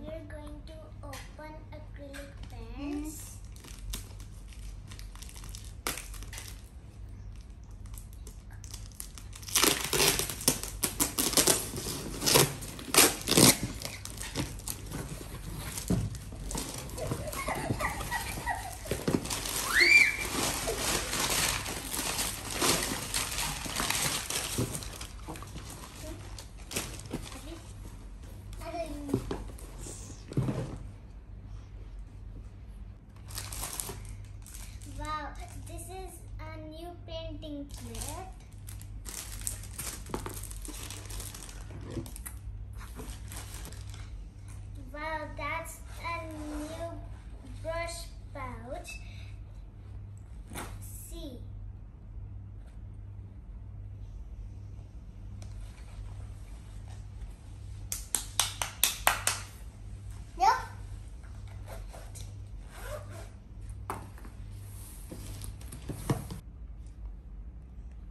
we're going to open acrylic pens. Wow, this is a new painting kit. Wow, that's a new brush pouch. See. Yep.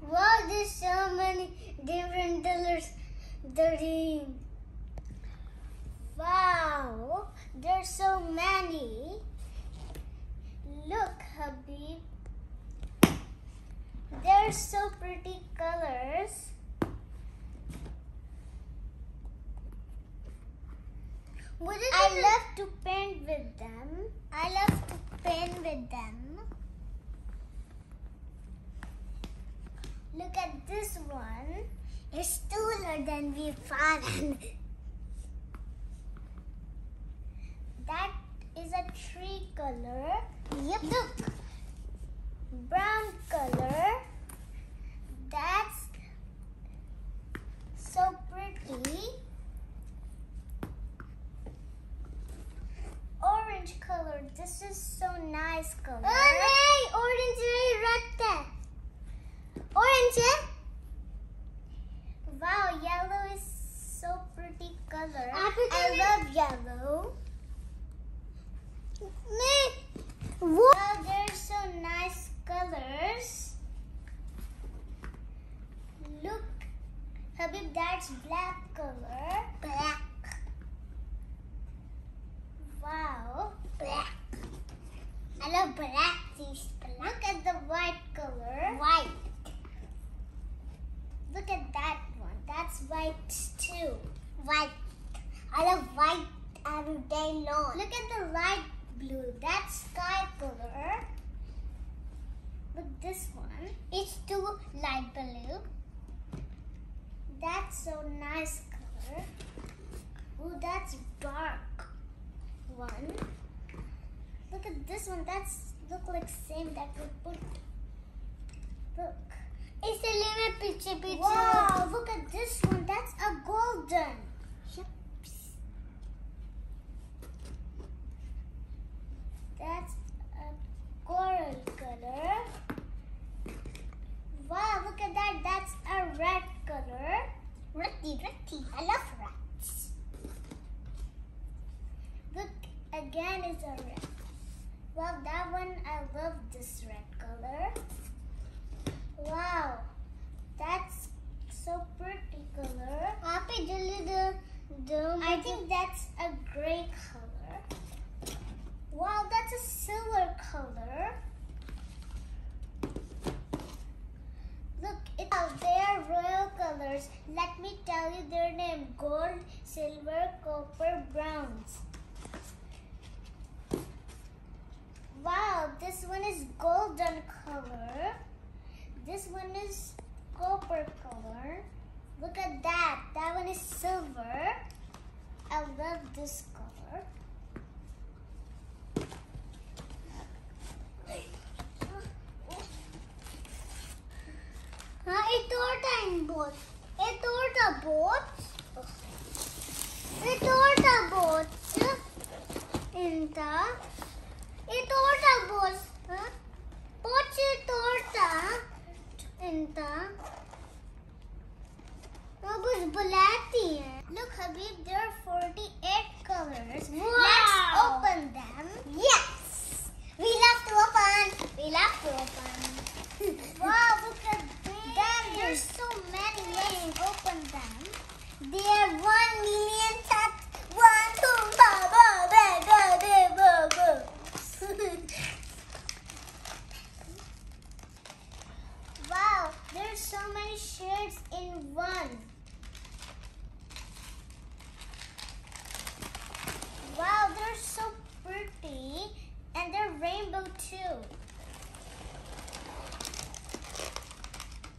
Wow, there's so many different colors. Wow, there's so many. Look, Habib. They're so pretty colors. I love to paint with them. Look at this one. It's taller than we found. That is a tree color. Yep. Look. Brown color. That's so pretty. Orange color. This is so nice color. Orange red. Orange. Wow, yellow is so pretty color. I love yellow. Wow, they're so nice colors. Look, Habib, that's black color. Black. Wow. Black. I love black. Look at the white color. White. Look at that one. That's white too. White. I love white every day long. Look at the light blue. That's sky color. Look this one. It's too light blue. That's so nice color. Oh, that's dark one. Look at this one. That's look like same that we put. Look. Wow, look at this one. That's a golden. Yep. That's a coral color. Wow, look at that. That's a red color. Reddy. I love reds. Look, again is a red. Well, that one, I love this red color. Wow, that's so pretty color. I think that's a gray color. Wow, that's a silver color. Look, they are royal colors. Let me tell you their name: gold, silver, copper, browns. Wow, this one is golden color. This one is copper color. Look at that. That one is silver. I love this color. Look, Habib, there are 48 colors. Wow. Let's open them. Yes. We love to open. Wow, look at them. There's so many. Let's open them. There are 1 million. 1, 2, 3. one. Wow, they're so pretty, and they're rainbow too.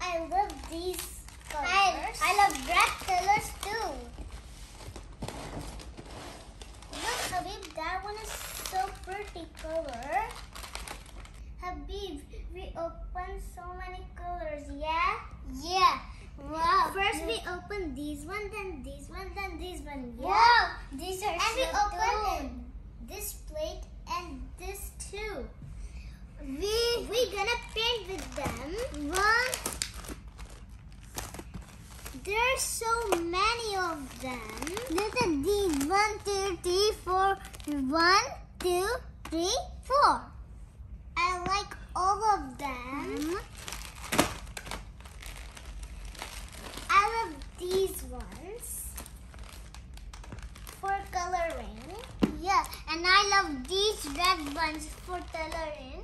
I love these colors. I love red colors too. Look, Habib, that one is so pretty color. Habib, we opened so many colors, yeah? Yeah. Wow. First we opened these one, then these one, then these one. Yeah. Wow. These are and so we opened this plate and this too. We gonna paint with them. One. There's so many of them. Look at these. 1, 2, 3, 4. 1, 2, 3, 4. I like all of them. I love these ones for coloring. Yeah, and I love these red ones for coloring.